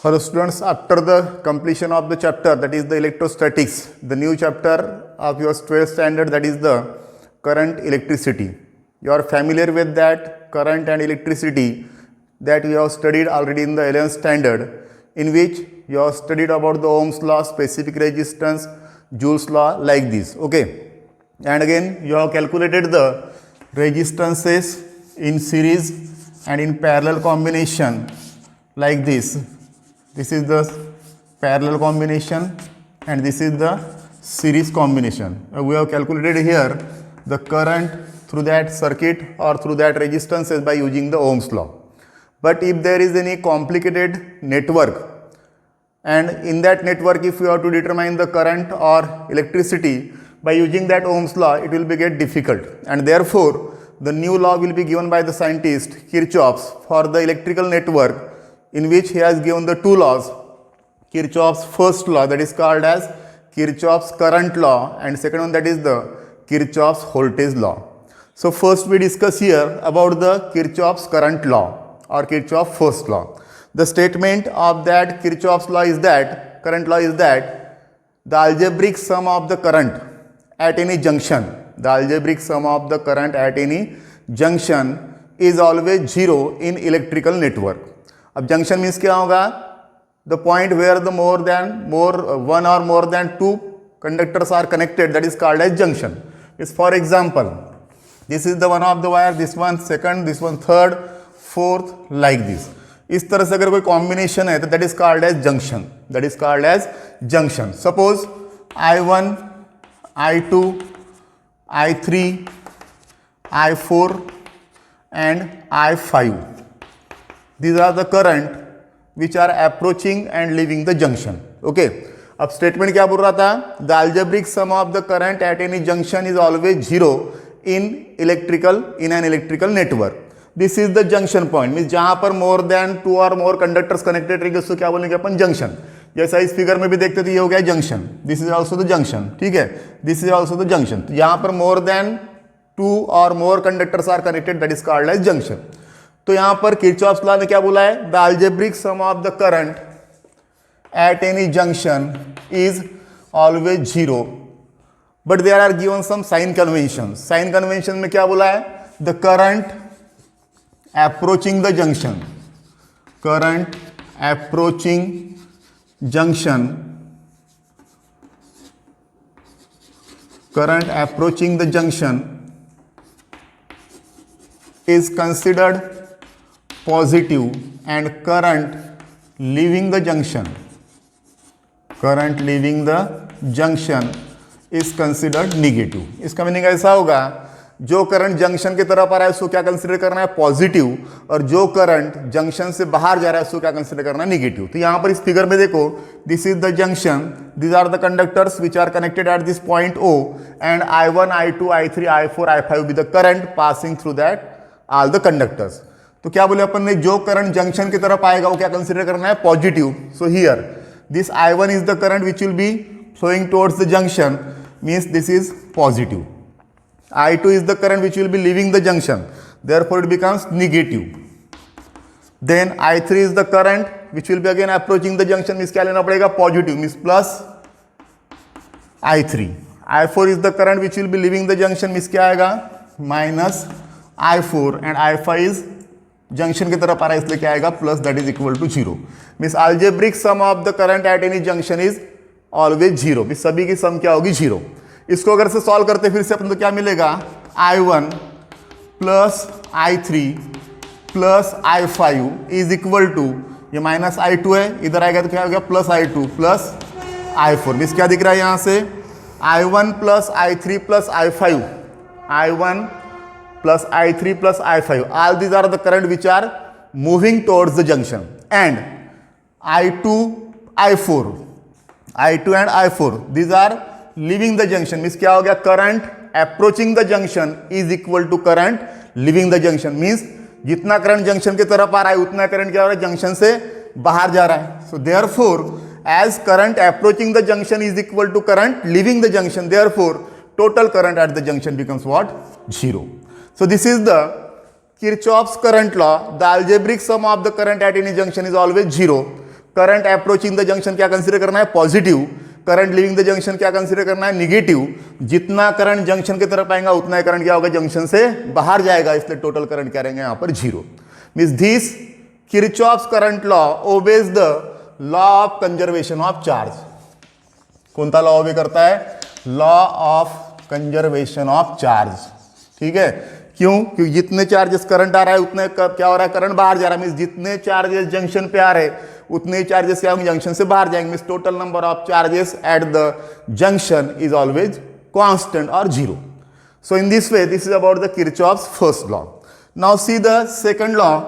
Hello students, after the completion of the chapter, that is the electrostatics, the new chapter of your 12th standard, that is the current electricity. You are familiar with that current and electricity that you have studied already in the 11th standard, in which you have studied about the Ohm's law, specific resistance, Joule's law, like this. Okay. And again, you have calculated the resistances in series and in parallel combination like this. This is the parallel combination and this is the series combination. We have calculated here the current through that circuit or through that resistances by using the Ohm's law. But if there is any complicated network, and in that network if you have to determine the current or electricity by using that Ohm's law, it will be get difficult, and therefore the new law will be given by the scientist Kirchhoff's for the electrical network, in which he has given the two laws. Kirchhoff's first law, that is called as Kirchhoff's current law, and second one, that is the Kirchhoff's voltage law. So first we discuss here about the Kirchhoff's current law or Kirchhoff's first law. The statement of that Kirchhoff's law is that, current law is that, the algebraic sum of the current at any junction, the algebraic sum of the current at any junction is always zero in electrical network. अब junction means क्या होगा? The point where the one और more than two conductors are connected, that is called as junction. Is for example, this is the one of the wire, this one second, this one third, fourth, like this. इस तरह से अगर कोई combination है तो that is called as junction, that is called as junction. Suppose I1, I2, I3, I4 and I5. These are the current which are approaching and leaving the junction. Okay. अब statement क्या बोल रहा था? The algebraic sum of the current at any junction is always zero in an electrical network. This is the junction point. Means जहां पर more than two और more conductors connected रहेंगे उसको क्या बोलेंगे अपन? जंक्शन. जैसा इस फिगर में भी देखते थे, ये हो गया junction. This is also the junction. ठीक है, this is also the junction. जहां पर मोर देन टू और more conductors are connected, that is called as junction. तो यहां पर किरचॉफ्स लॉ ने क्या बोला है? The algebraic sum of the current at any junction is always zero, but there are given some sign conventions. Sign convention में क्या बोला है? The current approaching the junction, current approaching junction, current approaching the junction is considered positive, and current leaving the junction is considered negative. इसका meaning ऐसा होगा, जो current junction की तरफ आ रहा है उसको क्या कंसिडर करना है? पॉजिटिव, और जो करंट जंक्शन से बाहर जा रहा है उसको क्या कंसिडर करना है? नेगेटिव. तो यहां पर इस फिगर में देखो, this is the junction, these are the conductors which are connected at this point O, and I1, I2, I3, I4, I5 with the current passing through that all the conductors. तो क्या बोले अपन ने? जो current junction की तरफ आएगा वो क्या कंसिडर करना है? Positive. So here this I1 is the current which will be flowing towards the junction, means this is positive. I2 is the current which will be leaving the junction, therefore it becomes negative. Then I3 is the current which will be again approaching the junction, means क्या लेना पड़ेगा? Positive, means plus I3. I4 is the current which will be leaving the junction, means क्या आएगा? Minus I4, and I5 is junction की तरफ आ रहा है इसलिए क्या आएगा? Plus, that is equal to zero. Means algebraic sum of the current at any junction is always zero. Means सभी की सम क्या होगी? जीरो. इसको अगर से सॉल्व करते फिर से अपन तो क्या मिलेगा? I1 plus I3 plus I5 is equal to, ये माइनस I2 है, इधर आएगा तो क्या हो गया? Plus I2 plus I4. Means क्या दिख रहा है यहां से? I1 plus I3 plus I5, I1 plus I3 plus I5, all these are the current which are moving towards the junction, and I2 and I4 these are leaving the junction. means क्या हो गया? current approaching the junction is equal to current leaving the junction. means जितना current junction की तरफ आ रहा है उतना current क्या हो रहा है? जंक्शन से बाहर जा रहा है. so therefore as current approaching the junction is equal to current leaving the junction, therefore total current at the junction becomes what? Zero. So this is the Kirchhoff's current law. The algebraic sum of the current at any junction is always zero. Current approaching the junction क्या consider करना है, positive, current living the junction क्या consider करना है, negative. जितना current junction की तरफ आएगा उतना ही करंट क्या होगा, जंक्शन से बाहर जाएगा, इसलिए टोटल करंट क्या रहेंगे यहाँ पर 0। Means this Kirchhoff's current law obeys the law of conservation of charge. कौन सा लॉ ओबे करता है, law of conservation of charge, ठीक है। क्यों, क्योंकि जितने चार्जेस करंट आ रहा है उतने क्या हो रहा है, करंट बाहर जा रहा है। मीन्स जितने चार्जेस जंक्शन पे आ रहे उतने ही चार्जेस क्या होंगे, जंक्शन से बाहर जाएंगे। Means total number of charges at the junction is always constant और 0। So in this way this is about the Kirchhoff's first law. Now see the second law.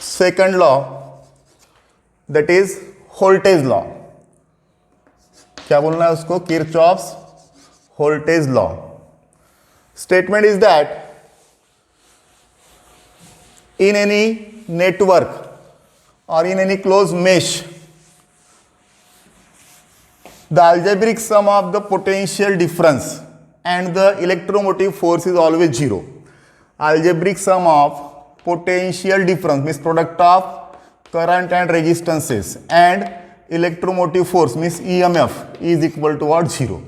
Second law that is voltage law. क्या बोलना है उसको, Kirchhoff's voltage law. Statement is that in any network or in any closed mesh, the algebraic sum of the potential difference and the electromotive force is always 0. Algebraic sum of potential difference means product of current and resistances and electromotive force means EMF is equal to what, 0.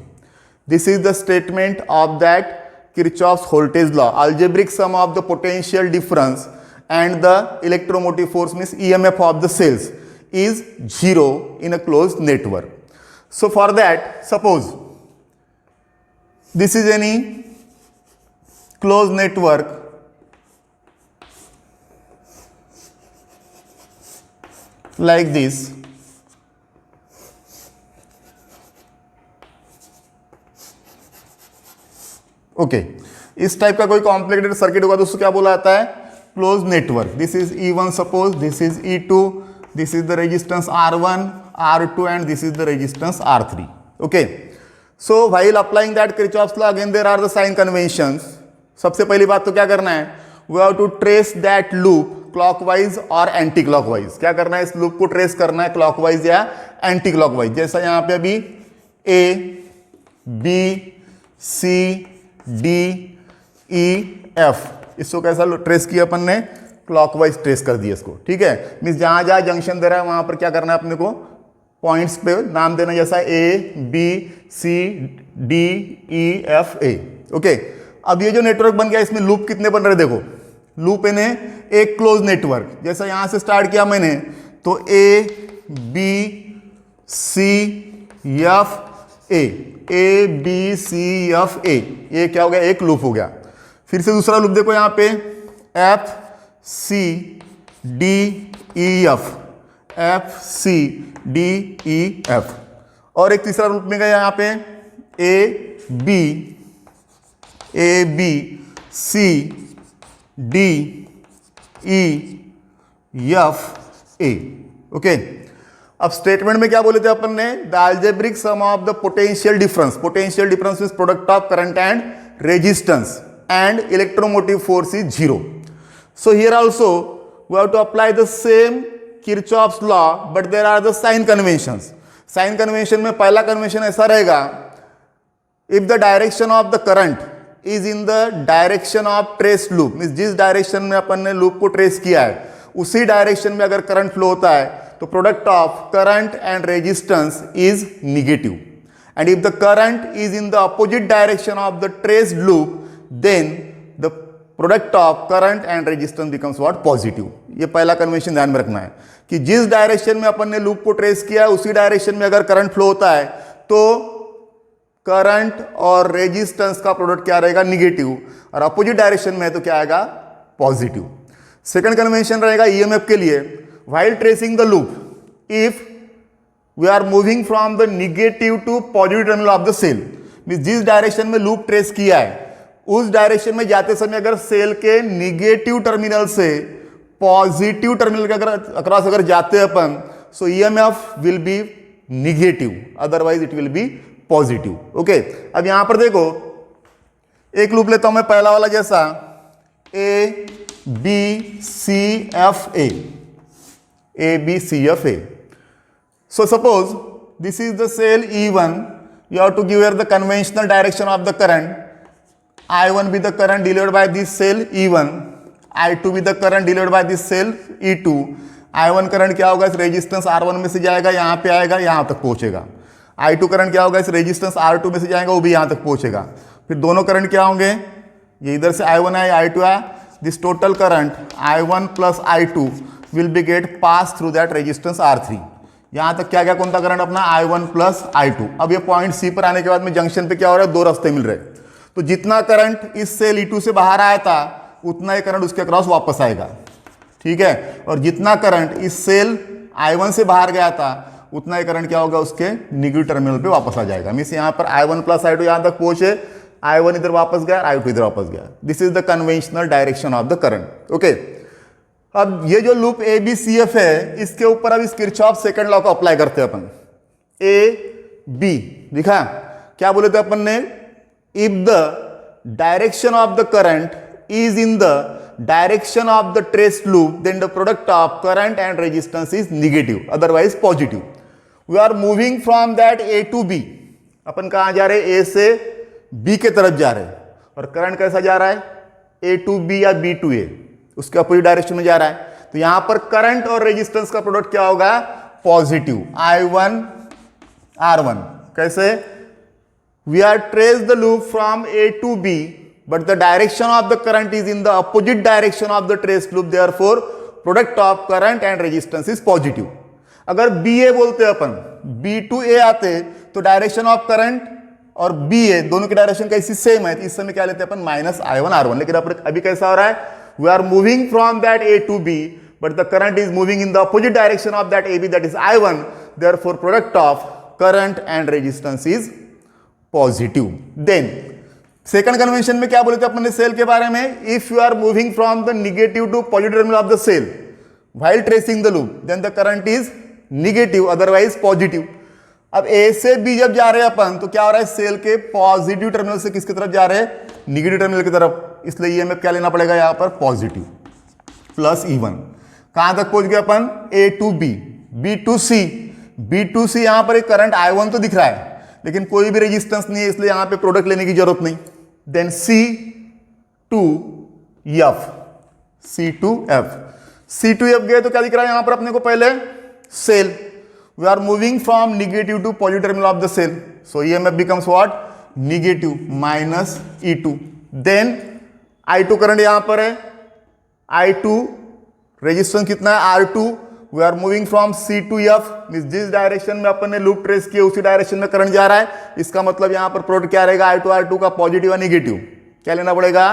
This is the statement of that Kirchhoff's voltage law. Algebraic sum of the potential difference and the electromotive force means EMF of the cells is 0 in a closed network. So for that, suppose this is any closed network like this. Okay इस type का कोई complicated circuit होगा तो उसको क्या बोला जाता है, close network. This is E1 suppose, this is E2, this is the resistance R1, R2 and this is the resistance R3। Okay, so while applying that Kirchhoff's law again there are the sign conventions. सबसे पहली बात तो क्या करना है, we have to trace that loop clockwise और anti clockwise. क्या करना है, इस लूप को ट्रेस करना है क्लॉकवाइज या एंटी क्लॉकवाइज। जैसा यहाँ पे अभी A, B, C, D, E, F, इसको कैसा ट्रेस किया अपन ने, क्लॉकवाइज ट्रेस कर दिया इसको, ठीक है। मीन्स जहां जहां जंक्शन दे रहा है वहां पर क्या करना है अपने को, पॉइंट्स पे नाम देना, जैसा A, B, C, D, E, F, A। Okay, अब ये जो नेटवर्क बन गया इसमें लूप कितने बन रहे देखो, लूप ने एक क्लोज नेटवर्क, जैसा यहां से स्टार्ट किया मैंने तो A, B, C, F, A B C F A, ये क्या हो गया, एक लूप हो गया। फिर से दूसरा लूप देखो यहाँ पे F C D E F, F C D E F, और एक तीसरा लूप में गया यहाँ पे A B C D E F A। Okay, अब स्टेटमेंट में क्या बोले थे अपन ने, the algebraic sum of the potential difference, potential difference is product of current and resistance and electromotive force is 0. So here also we have to apply the same Kirchhoff's law, but there are the sign conventions. Sign convention में पहला convention ऐसा रहेगा, if the direction of the current is in the direction of trace loop, means जिस direction में अपन ने loop को trace किया है उसी direction में अगर current flow होता है तो product of current and resistance is negative. And if the current is in the opposite direction of the traced loop, then the product of current and resistance becomes what, positive. ये पहला convention ध्यान में रखना है कि जिस direction में अपन ने लूप को ट्रेस किया है उसी डायरेक्शन में अगर करंट फ्लो होता है तो करंट और रेजिस्टेंस का प्रोडक्ट क्या रहेगा, निगेटिव, और अपोजिट डायरेक्शन में तो क्या आएगा, पॉजिटिव। सेकंड कन्वेंशन रहेगा ईएमएफ के लिए, while tracing the loop, if we are moving from the negative to positive terminal of the cell, means जिस डायरेक्शन में लूप ट्रेस किया है उस डायरेक्शन में जाते समय अगर सेल के निगेटिव टर्मिनल से पॉजिटिव टर्मिनल के अक्रॉस अगर जाते हैं अपन, so EMF will be negative, otherwise it will be positive. Okay, अब यहां पर देखो एक लूप लेता हूं मैं पहला वाला जैसा A B C F A, A B C F A। So suppose this is the cell E1, you have to give here the conventional direction of the current, I1 be the current delivered by this cell E1, I2 with the current delivered by this cell E2, I1 current क्या होगा, इस resistance R1 में से जाएगा, यहाँ पे आएगा, यहाँ तक पहुंचेगा। I2 करंट क्या होगा, इस रेजिस्टेंस R2 में से जाएगा, वो भी यहाँ तक पहुंचेगा। फिर दोनों करंट क्या होंगे, ये इधर से I1 आया, I2 आया, this total current I1 plus I2 will be get pass through that resistance R3। यहाँ तक क्या क्या कौन सा करंट अपना, I1 प्लस I2। अब ये पॉइंट C पर आने के बाद में जंक्शन पे क्या हो रहा है, दो रास्ते मिल रहे हैं, तो जितना करंट इस सेल E2 से बाहर आया था उतना ही करंट उसके अक्रॉस वापस आएगा, ठीक है। और जितना करंट इस सेल I1 से बाहर गया था उतना ही करंट क्या होगा, उसके निगेटिव टर्मिनल पे वापस आ जाएगा। मीन्स यहाँ पर I1 प्लस I2 यहाँ तक पहुंचे, I1 इधर वापस गया, I2 इधर वापस गया। This is the conventional direction of the current, okay. अब ये जो लूप ABCF है, इसके ऊपर अब इस किरचॉफ सेकंड लॉ को अप्लाई करते हैं अपन। AB दिखा क्या बोले थे अपन ने, if the direction of the current is in the direction of the traced loop, then the product of current and resistance is negative, otherwise positive. We are moving from that A to B. अपन कहाँ जा रहे हैं, A से B के तरफ जा रहे हैं, और करंट कैसा जा रहा है, A to B या B to A, उसके अपोजिट डायरेक्शन में जा रहा है। तो यहां पर करंट और रेजिस्टेंस का प्रोडक्ट क्या होगा, पॉजिटिव, I1 R1। कैसे, we are trace the loop from A to B, but the direction of the current is in the opposite direction of the traced loop, therefore product of current and resistance is positive। अगर BA बोलते अपन, B to A आते तो direction of current और BA दोनों की direction कैसी same है, तो इस समय क्या लेते हैं अपन, माइनस I1 R1। लेकिन अभी कैसा हो रहा है, we are moving from that A to B, but the current is moving in the opposite direction of that AB, that is I1, therefore product of current and resistance is positive। Then second convention में क्या बोले थे अपन ने cell के बारे में, if you are moving from the negative to positive terminal of the cell while tracing the loop, then the current is negative otherwise positive. अब ए से बी जब जा रहे हैं अपन तो क्या हो रहा है, सेल के पॉजिटिव टर्मिनल से किसकी तरफ जा रहे हैं, निगेटिव टर्मिनल की तरफ, इसलिए ईएमएफ क्या लेना पड़ेगा यहाँ पर, पॉजिटिव प्लस E1। कहां तक पहुंच गए अपन, A to B, B to C, B to C। यहां पर एक करंट I1 तो दिख रहा है लेकिन कोई भी रेजिस्टेंस नहीं है, इसलिए यहां पे प्रोडक्ट लेने की जरूरत नहीं। Then C to F, C to F, C to F गए तो क्या दिख रहा है यहां पर अपने को, पहले cell, we are moving from negative to positive terminal of the cell, so EMF becomes what, negative minus E2। Then I2 current यहां पर है, I2 रेजिस्टेंस कितना है, R2। We are moving from C to F, means जिस direction में अपन ने loop trace किया उसी डायरेक्शन में करंट जा रहा है। इसका मतलब यहां पर प्रोडक्ट क्या रहेगा, I2 R2 का पॉजिटिव या निगेटिव, क्या लेना पड़ेगा,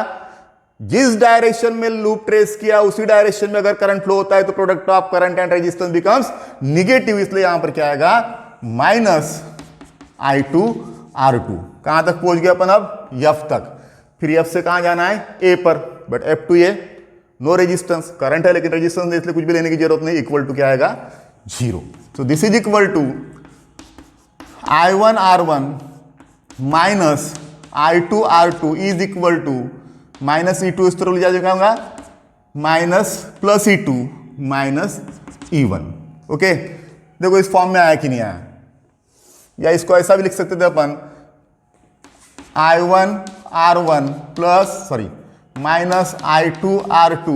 जिस डायरेक्शन में लूप ट्रेस किया उसी डायरेक्शन में अगर करंट फ्लो होता है तो product of current and resistance becomes negative, इसलिए यहां पर क्या आएगा, माइनस I2 R2। कहां तक पहुंच गया अपन अब, F तक। फिर F से कहां जाना है, A पर, but F to A no resistance, current है लेकिन रेजिस्टेंस नहीं, इसलिए कुछ भी लेने की जरूरत नहीं, इक्वल टू क्या आएगा, 0। So this is equal to I1 R1 minus I2 R2 is equal to minus E2 इस तरफ ले जाएगा, minus plus E2 minus E1। Okay, देखो इस फॉर्म में आया कि नहीं आया, या इसको ऐसा भी लिख सकते थे अपन, I1 R1 plus sorry minus I2 R2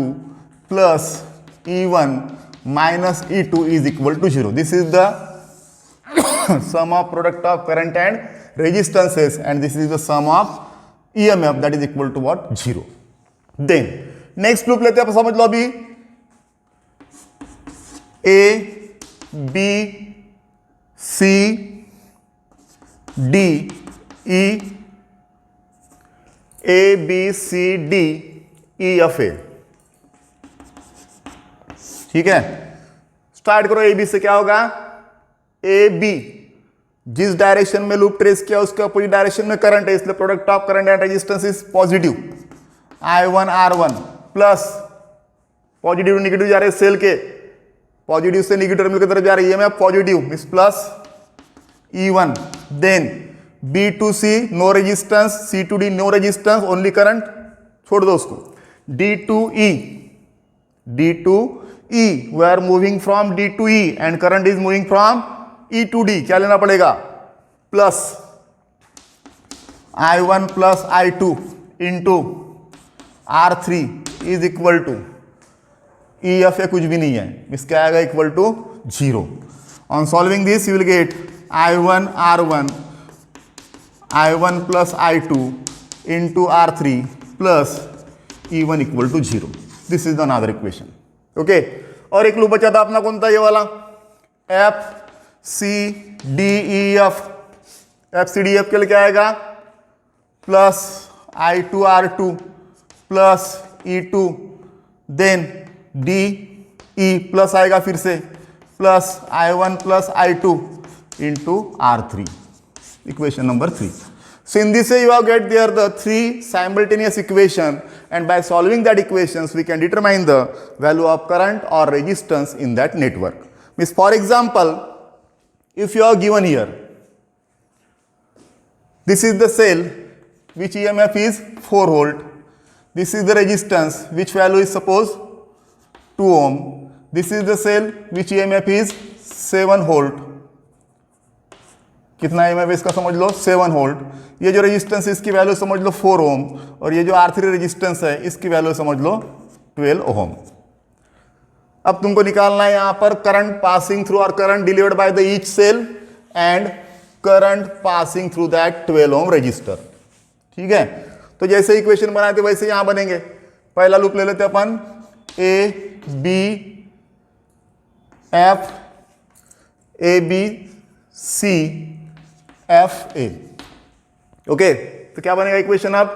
plus E1 minus E2 is equal to 0। This is the sum of product of current and resistances, and this is the sum of EMF, that is equal to what, 0। then next loop लेते हैं, समझ लो अभी, A B C D E, A B C D E F A, ठीक है। Start करो, A B से क्या होगा, A B जिस डायरेक्शन में लूप ट्रेस किया उसके अपोजिट डायरेक्शन में करंट है, इसलिए product of current and resistance is positive. I1 R1 plus positive negative जा रहे हैं सेल के, पॉजिटिव से निगेटिव टर्मिनल की तरफ जा रही है, मैं पॉजिटिव इस plus E1। Then B to C no resistance, C to D no resistance, only current, छोड़ दो उसको। D to E, D to E, we are moving from D to E and current is moving from E to D, क्या लेना पड़ेगा, plus I1 plus I2 into R3 is equal to E F A कुछ भी नहीं है, इसका आएगा equal to 0. On solving this you will get I1 R1 I1 plus I2 into R3 plus E1 equal to 0. This is the another equation. Okay, और एक loop बचा था अपना, कौन था ये वाला, F C D E F. F C D F के लिए क्या आएगा, plus I2 R2 plus E2 then D E plus आएगा फिर से plus I1 plus I2 into R3. Equation number 3. So in this way you have get there the 3 simultaneous equation, and by solving that equations we can determine the value of current or resistance in that network. Means for example, if you are given here, this is the cell which EMF is 4 volt. This is the resistance which value is suppose 2 ohm. This is the cell which EMF is 7 volt. कितना EMF इसका समझ लो 7 volt. ये जो resistance इसकी value समझ लो 4 ओम, और ये जो R3 रेजिस्टेंस है इसकी वैल्यू समझ लो 12 ओम. अब तुमको निकालना है यहां पर करंट पासिंग थ्रू और current delivered by the each cell and current passing through that 12 ohm resistor. ठीक है, तो जैसे इक्वेशन बनाए थे वैसे यहां बनेंगे. पहला लूप ले लेते अपन, A B F A B C F A. Okay, तो क्या बनेगा इक्वेशन अब,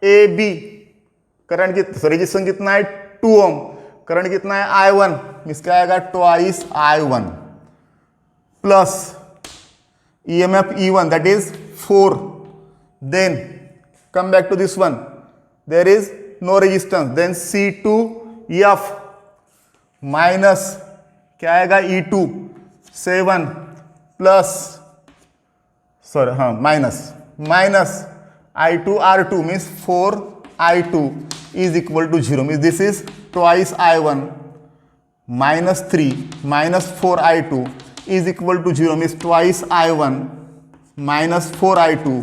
ए बी करंट रेजिस्टेंस कितना है 2 ओम, करंट कितना है I1, इसका आएगा twice I1 plus EMF E1 that is 4. Then come back to this one, there is no resistance, then C2F minus क्या आएगा E2 7 plus minus I2 R2 means 4 I2 is equal to 0. Means this is twice I1 minus 3 minus 4 I2 is equal to 0. Means twice I1 minus 4 I2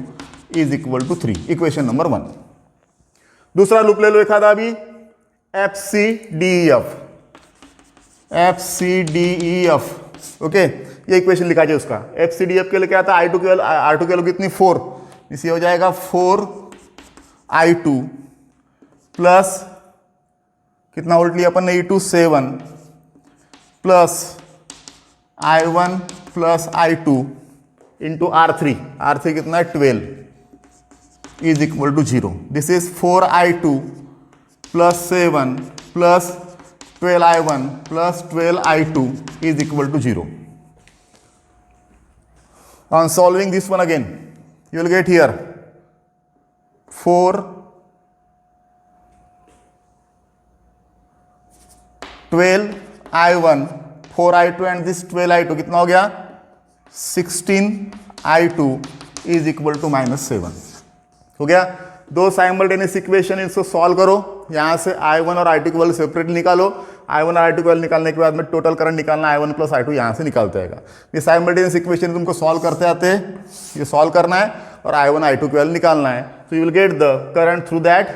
is equal to 3. Equation number 1. दूसरा loop ले लो एक आधा अभी, F C D F. Okay, ये equation लिखा जाए उसका. F C D F के लिए क्या था, I2 की वैल्यू R2 की वैल्यू कितनी 4, इसे हो जाएगा 4 I2 प्लस कितना वोल्ट लिया अपन ने E2 7 plus I1 plus I2 into R3 कितना है 12 is equal to 0. This is 4 I2 plus 7 plus 12 I1 plus 12 I2 is equal to 0. On solving this one again, you will get here 4 12 I1 4 I2 and this 12 I2 कितना हो गया 16 I2 is equal to -7. हो गया. दो simultaneous equation, इसको solve करो. यहाँ से I1 और I2 की वैल्यू सेपरेटली निकालो. I1 और I2 की वैल्यू निकालने के बाद में टोटल करंट निकालना I1 प्लस I2 यहाँ से निकालते आएगा. ये साइमल्टेनियस इक्वेशन तुमको सॉल्व करते आते हैं, ये सॉल्व करना है और I1 I2 की वैल्यू निकालना है. So you will get the current through that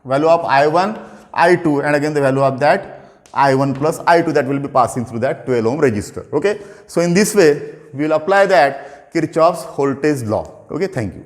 value of I1 I2 and again the value of that I1 plus I2 that will be passing through that 12 ohm resistor. Okay, so in this way we will apply that Kirchhoff's voltage law. Okay, thank you.